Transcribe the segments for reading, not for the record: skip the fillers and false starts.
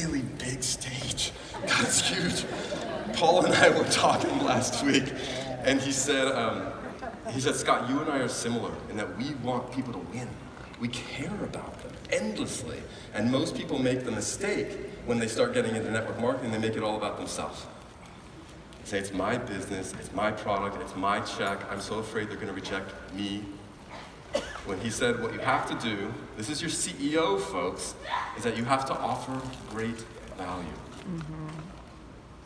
really big stage. God, it's huge. Paul and I were talking last week, and he said, Scott, you and I are similar in that we want people to win. We care about them endlessly. And most people make the mistake when they start getting into network marketing, they make it all about themselves. Say, it's my business, it's my product, it's my check. I'm so afraid they're going to reject me. When he said, what you have to do, this is your CEO, folks, is that you have to offer great value. Mm-hmm.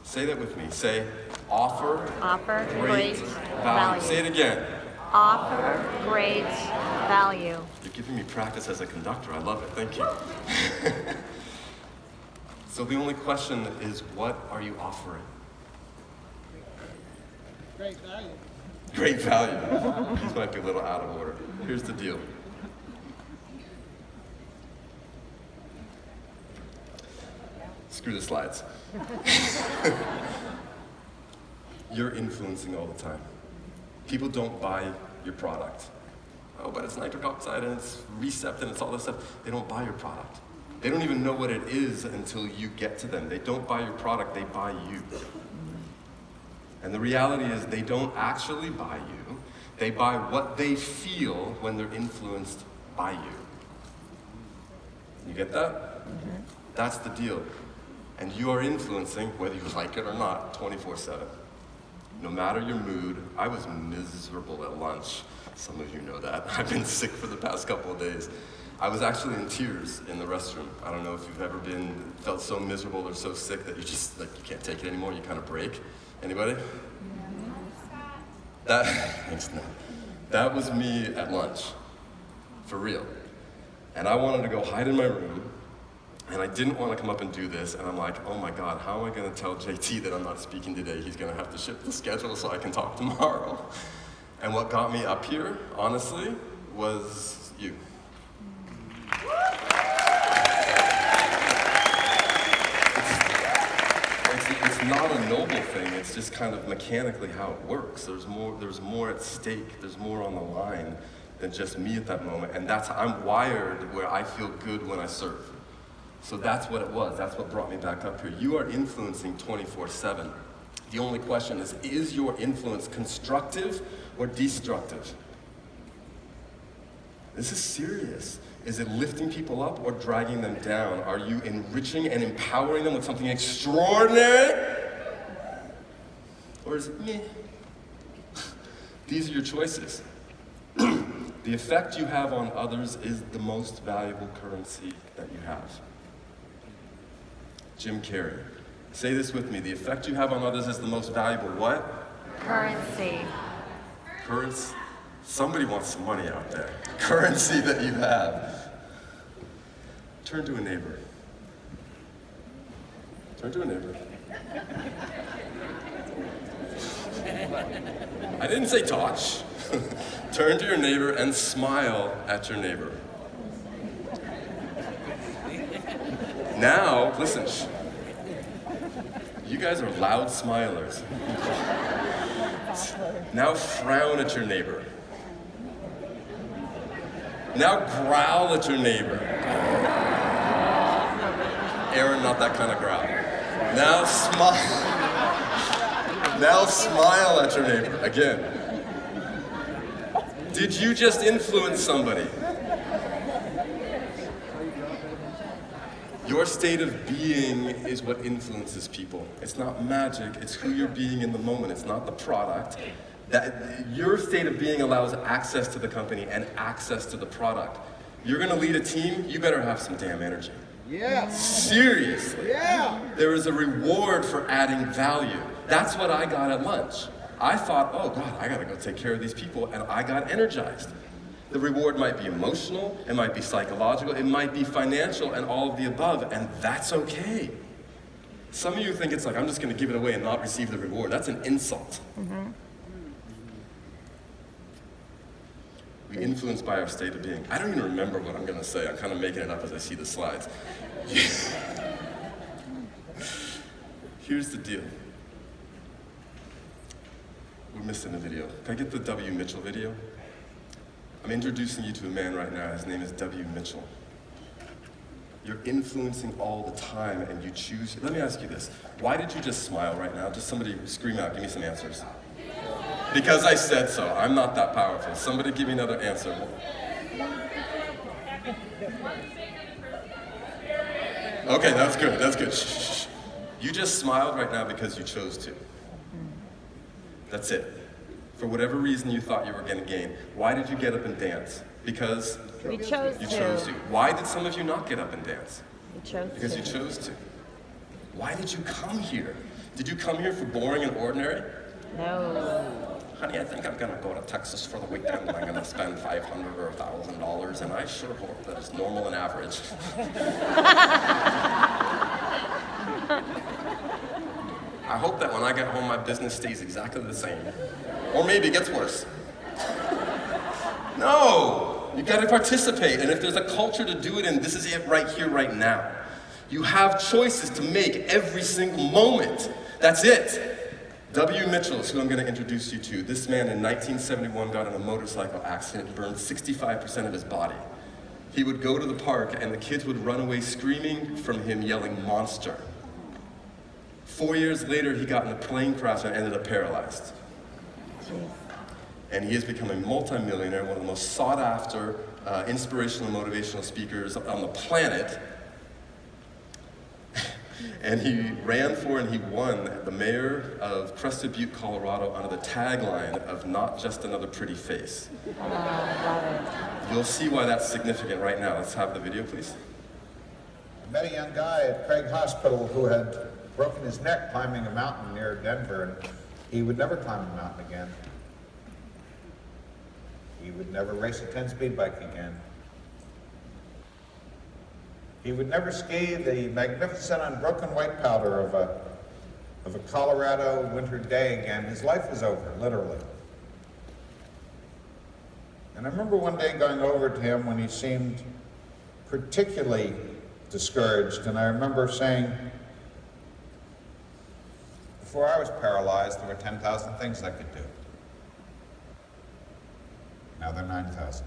Say that with me. Say, offer great value. Say it again. Offer great value. You're giving me practice as a conductor. I love it. Thank you. So the only question is, what are you offering? Great value. Great value. These might be a little out of order. Here's the deal. Screw the slides. You're influencing all the time. People don't buy your product. Oh, but it's nitric oxide and it's Recept and it's all this stuff. They don't buy your product. They don't even know what it is until you get to them. They don't buy your product, they buy you. And the reality is they don't actually buy you. They buy what they feel when they're influenced by you. You get that? Mm-hmm. That's the deal. And you are influencing, whether you like it or not, 24/7. No matter your mood. I was miserable at lunch. Some of you know that. I've been sick for the past couple of days. I was actually in tears in the restroom. I don't know if you've ever felt so miserable or so sick that you just, you can't take it anymore, you kind of break. Anybody? That was me at lunch, for real. And I wanted to go hide in my room, and I didn't want to come up and do this, and I'm like, oh my God, how am I going to tell JT that I'm not speaking today? He's going to have to shift the schedule so I can talk tomorrow. And what got me up here, honestly, was you. It's not a noble thing, it's just kind of mechanically how it works. There's more at stake, there's more on the line than just me at that moment. And I'm wired where I feel good when I serve. So that's what it was, that's what brought me back up here. You are influencing 24/7. The only question is your influence constructive or destructive? This is serious. Is it lifting people up or dragging them down? Are you enriching and empowering them with something extraordinary? Or is it meh? These are your choices. The effect you have on others is the most valuable currency that you have. Jim Carrey. Say this with me. The effect you have on others is the most valuable what? Currency. Currency. Somebody wants some money out there. Currency that you have. Turn to a neighbor. Turn to a neighbor. I didn't say touch. Turn to your neighbor and smile at your neighbor. Now, listen. You guys are loud smilers. Now frown at your neighbor. Now growl at your neighbor. Aaron, not that kind of growl. Now smile. Now smile at your neighbor. Again. Did you just influence somebody? Your state of being is what influences people. It's not magic, it's who you're being in the moment. It's not the product. Your state of being allows access to the company and access to the product. You're gonna lead a team, you better have some damn energy. Yeah. Seriously. Yeah. There is a reward for adding value. That's what I got at lunch. I thought, oh God, I gotta go take care of these people, and I got energized. The reward might be emotional, it might be psychological, it might be financial, and all of the above, and that's okay. Some of you think it's like, I'm just gonna give it away and not receive the reward. That's an insult. Mm-hmm. We influence by our state of being. I don't even remember what I'm gonna say. I'm kind of making it up as I see the slides. Here's the deal. We're missing a video. Can I get the W. Mitchell video? I'm introducing you to a man right now. His name is W. Mitchell. You're influencing all the time, and you choose. Let me ask you this. Why did you just smile right now? Just somebody scream out, give me some answers. Because I said so. I'm not that powerful. Somebody give me another answer. Okay, that's good, that's good. Shh, shh, shh. You just smiled right now because you chose to. That's it. For whatever reason you thought you were going to gain. Why did you get up and dance? Because We chose you to. chose to. Why did some of you not get up and dance? We chose Because to. you chose to. Why did you come here? Did you come here for boring and ordinary? No. Honey, I think I'm gonna go to Texas for the weekend and I'm gonna spend $500 or $1,000, and I sure hope that it's normal and average. I hope that when I get home, my business stays exactly the same. Or maybe it gets worse. No, you gotta participate, and if there's a culture to do it in, this is it right here, right now. You have choices to make every single moment. That's it. W. Mitchell is who I'm going to introduce you to. This man in 1971 got in a motorcycle accident, burned 65% of his body. He would go to the park and the kids would run away screaming from him, yelling, "Monster." 4 years later, he got in a plane crash and ended up paralyzed. Jeez. And he has become a multimillionaire, one of the most sought after inspirational and motivational speakers on the planet. And he ran for and he won the mayor of Crested Butte, Colorado, under the tagline of "Not just another pretty face." Love it. You'll see why that's significant right now. Let's have the video, please. I met a young guy at Craig Hospital who had broken his neck climbing a mountain near Denver, and he would never climb a mountain again. He would never race a 10-speed bike again. He would never ski the magnificent unbroken white powder of a Colorado winter day again. His life was over, literally. And I remember one day going over to him when he seemed particularly discouraged, and I remember saying, before I was paralyzed, there were 10,000 things I could do. Now there are 9,000.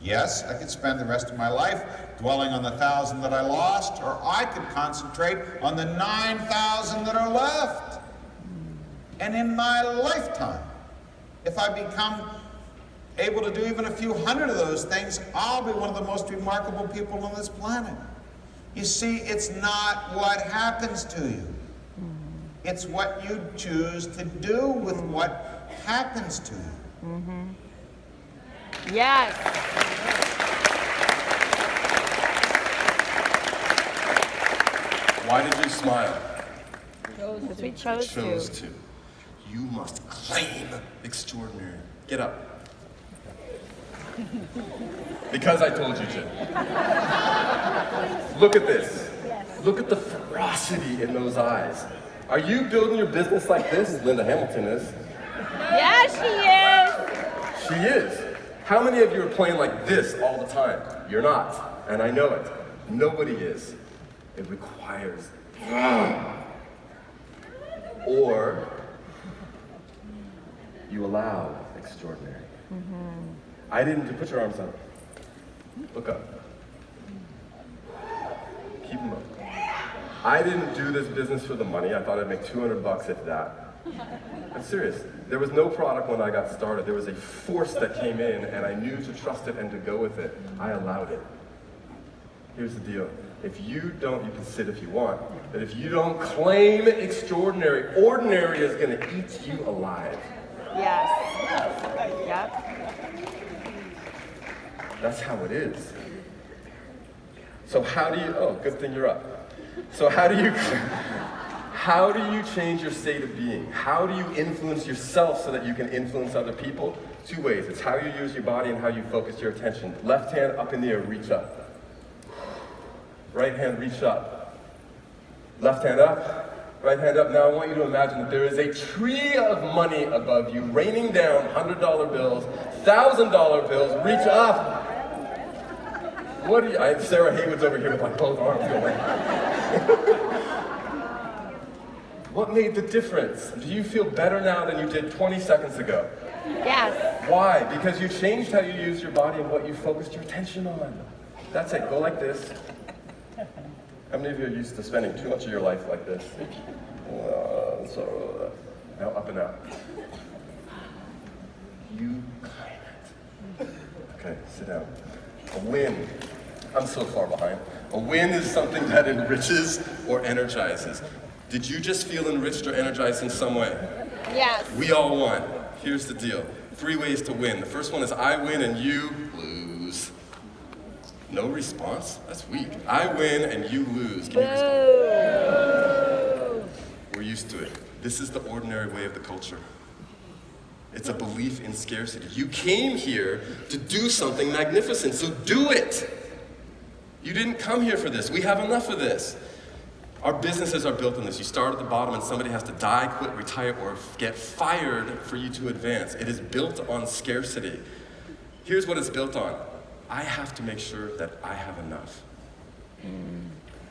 Yes, I could spend the rest of my life dwelling on the 1,000 that I lost, or I could concentrate on the 9,000 that are left. And in my lifetime, if I become able to do even a few hundred of those things, I'll be one of the most remarkable people on this planet. You see, it's not what happens to you. It's what you choose to do with what happens to you. Mm-hmm. Yes. Why did you smile? Because we chose to. You must claim extraordinary. Get up. Because I told you to. Look at this. Look at the ferocity in those eyes. Are you building your business like this? Linda Hamilton is. Yeah, she is. She is. How many of you are playing like this all the time? You're not, and I know it. Nobody is. It requires or you allow extraordinary. I didn't put your arms up. Look up. Keep them up. I didn't do this business for the money. I thought I'd make $200 if that. I'm serious. There was no product when I got started. There was a force that came in, and I knew to trust it and to go with it. I allowed it. Here's the deal. If you don't, you can sit if you want, but if you don't claim extraordinary, ordinary is going to eat you alive. Yes. Yep. That's how it is. So how do you, oh, good thing you're up. So how do you change your state of being? How do you influence yourself so that you can influence other people? Two ways. It's how you use your body and how you focus your attention. Left hand up in the air, reach up. Right hand, reach up. Left hand up, right hand up. Now I want you to imagine that there is a tree of money above you, raining down $100 bills, $1,000 bills, reach up. What do you, Sarah Haywood's over here with like both arms going. What made the difference? Do you feel better now than you did 20 seconds ago? Yes. Why? Because you changed how you use your body and what you focused your attention on. That's it, go like this. How many of you are used to spending too much of your life like this? Now up and out. You claim it. Okay, sit down. A win. I'm so far behind. A win is something that enriches or energizes. Did you just feel enriched or energized in some way? Yes. We all won. Here's the deal. 3 ways to win. The first one is I win and you lose. No response? That's weak. I win and you lose. Can you respond? We're used to it. This is the ordinary way of the culture. It's a belief in scarcity. You came here to do something magnificent, so do it. You didn't come here for this. We have enough of this. Our businesses are built on this. You start at the bottom and somebody has to die, quit, retire, or get fired for you to advance. It is built on scarcity. Here's what it's built on. I have to make sure that I have enough.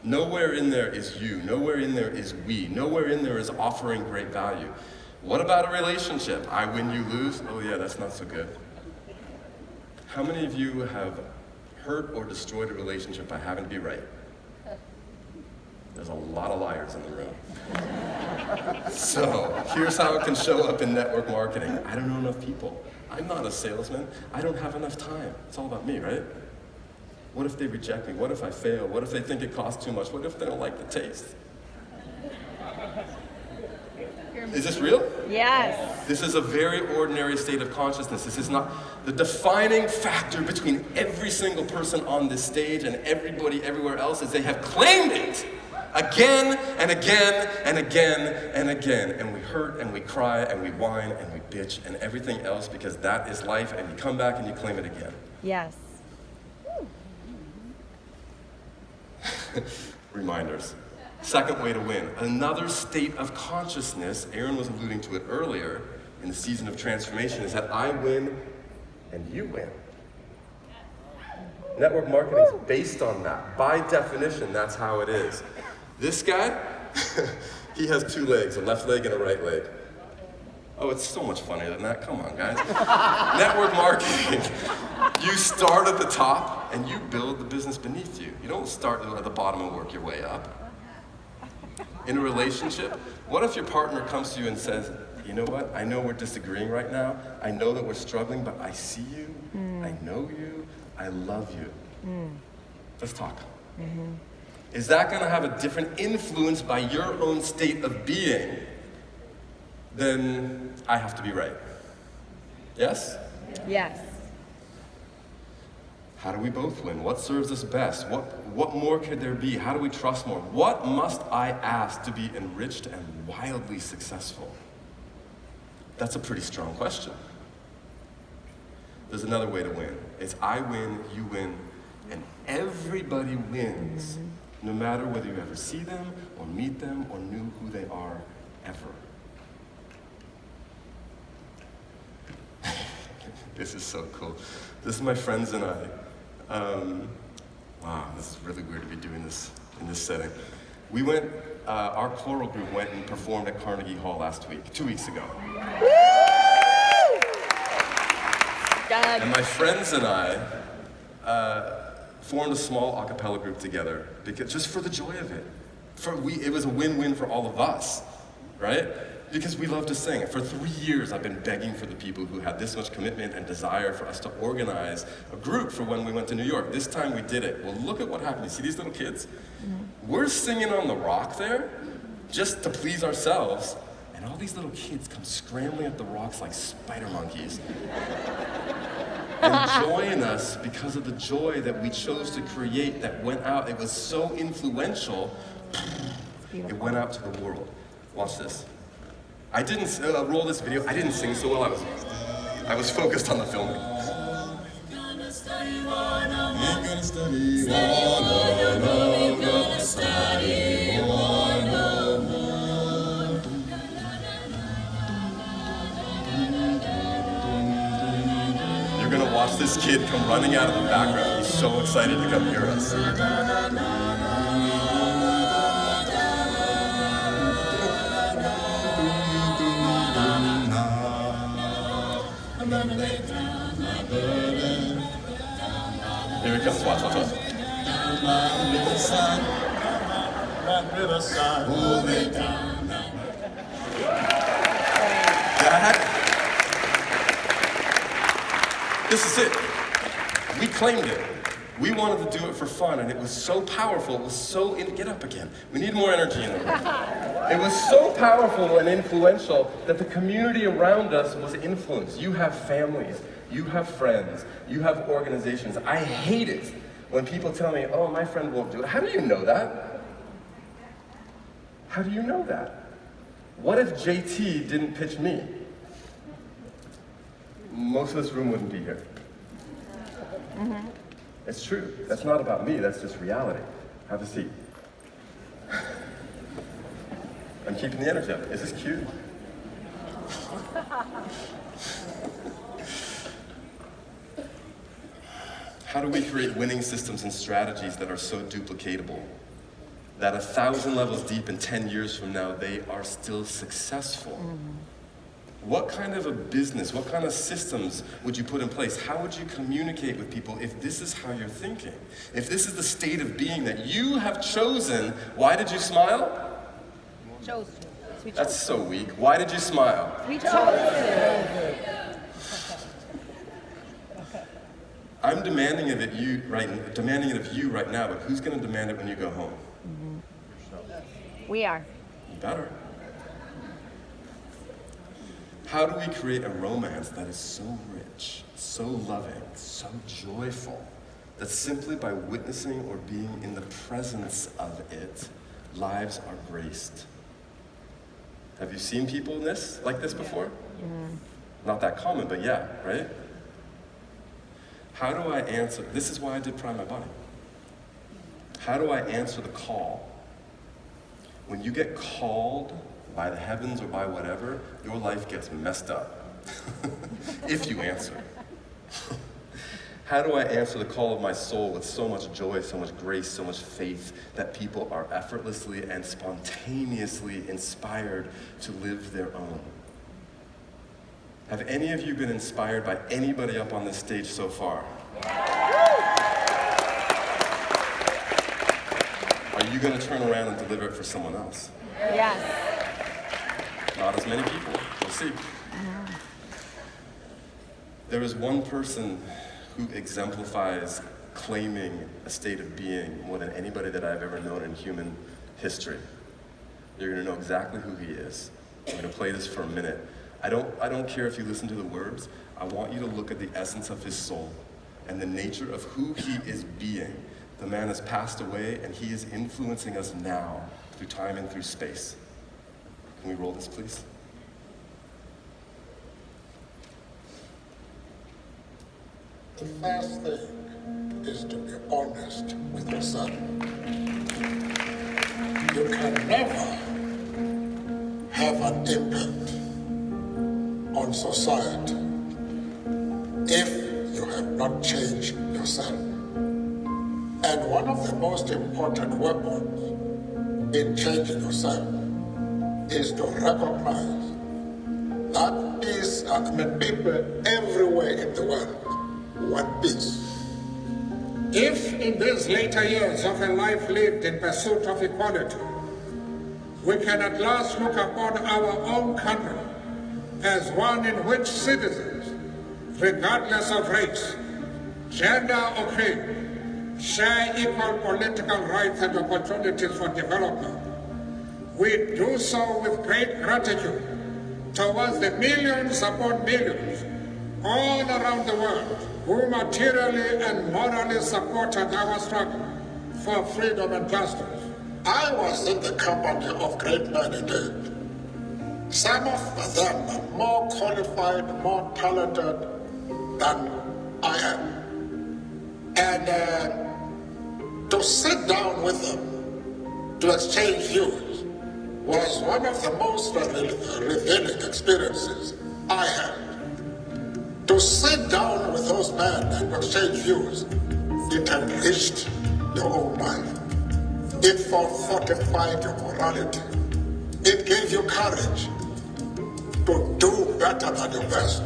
Nowhere in there is you. Nowhere in there is we. Nowhere in there is offering great value. What about a relationship? I win, you lose? Oh yeah, that's not so good. How many of you have hurt or destroyed a relationship by having to be right? There's a lot of liars in the room. So, here's how it can show up in network marketing. I don't know enough people. I'm not a salesman. I don't have enough time. It's all about me, right? What if they reject me? What if I fail? What if they think it costs too much? What if they don't like the taste? Is this real? Yes. This is a very ordinary state of consciousness. This is not the defining factor between every single person on this stage and everybody everywhere else is they have claimed it again and again and again and again. And we hurt and we cry and we whine and we bitch and everything else because that is life and you come back and you claim it again. Yes. Reminders. Second way to win, another state of consciousness, Aaron was alluding to it earlier in the season of transformation, is that I win and you win. Network marketing is based on that. By definition, that's how it is. This guy, he has 2 legs, a left leg and a right leg. Oh, it's so much funnier than that. Come on, guys. Network marketing. You start at the top and you build the business beneath you. You don't start at the bottom and work your way up. In a relationship, what if your partner comes to you and says, you know what, I know we're disagreeing right now, I know that we're struggling, but I see you, I know you, I love you. Let's talk. Is that gonna have a different influence by your own state of being than I have to be right? Yes? Yes. How do we both win? What serves us best? What more could there be? How do we trust more? What must I ask to be enriched and wildly successful? That's a pretty strong question. There's another way to win. It's I win, you win, and everybody wins, no matter whether you ever see them or meet them or knew who they are ever. This is so cool. This is my friends and I. Wow, this is really weird to be doing this in this setting. We went, our choral group went and performed at Carnegie Hall 2 weeks ago. And my friends and I formed a small a cappella group together because just for the joy of it. It was a win-win for all of us, right? Because we love to sing. For 3 years, I've been begging for the people who had this much commitment and desire for us to organize a group for when we went to New York. This time we did it. Well, look at what happened. You see these little kids? We're singing on the rock there just to please ourselves, and all these little kids come scrambling up the rocks like spider monkeys and join us because of the joy that we chose to create that went out. It was so influential, it went out to the world. Watch this. I didn't roll this video. I didn't sing so well. I was focused on the filming. You're gonna watch this kid come running out of the background. He's so excited to come hear us. Here he comes, watch. sun, that river sun, moving down. This is it. We claimed it. We wanted to do it for fun, and it was so powerful. It was so get up again. We need more energy in the room. It was so powerful and influential that the community around us was influenced. You have families, you have friends, you have organizations. I hate it when people tell me, "Oh, my friend won't do it." How do you know that? How do you know that? What if JT didn't pitch me? Most of this room wouldn't be here. Mm-hmm. It's true. That's not about me, that's just reality. Have a seat. I'm keeping the energy up. Is this cute? How do we create winning systems and strategies that are so duplicatable that 1,000 levels deep in 10 years from now, they are still successful? What kind of a business, what kind of systems would you put in place? How would you communicate with people if this is how you're thinking? If this is the state of being that you have chosen, why did you smile? Chose to. We chose That's so weak. Why did you smile? We chose to. I'm demanding it of you right now, but who's going to demand it when you go home? We are. You better. How do we create a romance that is so rich, so loving, so joyful, that simply by witnessing or being in the presence of it, lives are graced? Have you seen people like this before? Not that common, but yeah, right? How do I answer? This is why I did Prime My Body. How do I answer the call? When you get called by the heavens or by whatever, your life gets messed up. If you answer. How do I answer the call of my soul with so much joy, so much grace, so much faith that people are effortlessly and spontaneously inspired to live their own? Have any of you been inspired by anybody up on this stage so far? Are you going to turn around and deliver it for someone else? Yes. Not as many people. We'll see. There is one person who exemplifies claiming a state of being more than anybody that I've ever known in human history. You're going to know exactly who he is. I'm going to play this for a minute. I don't care if you listen to the words. I want you to look at the essence of his soul and the nature of who he is being. The man has passed away, and he is influencing us now through time and through space. Can we roll this, please? The first thing is to be honest with yourself. You can never have an impact on society if you have not changed yourself. And one of the most important weapons in changing yourself is to recognize that peace and people everywhere in the world want peace. If in these later years of a life lived in pursuit of equality, we can at last look upon our own country as one in which citizens, regardless of race, gender or creed, share equal political rights and opportunities for development, we do so with great gratitude towards the millions upon millions all around the world who materially and morally supported our struggle for freedom and justice. I was in the company of great men indeed. Some of them are more qualified, more talented than I am. And to sit down with them, to exchange views, was one of the most revealing experiences I had. To sit down with those men and exchange views, it enriched your own life. It fortified your morality. It gave you courage to do better than your best.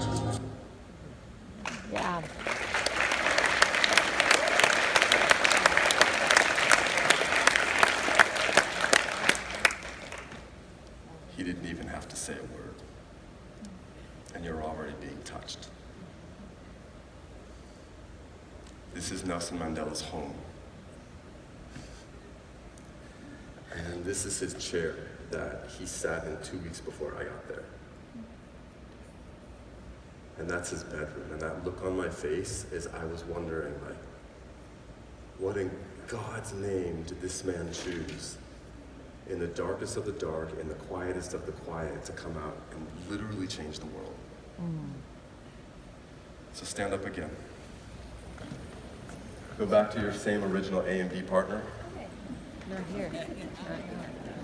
Yeah. This is Nelson Mandela's home. And this is his chair that he sat in 2 weeks before I got there. And that's his bedroom. And that look on my face is I was wondering, like, what in God's name did this man choose in the darkest of the dark, in the quietest of the quiet, to come out and literally change the world? So stand up again. Go back to your same original A and B partner. Not here. Not here.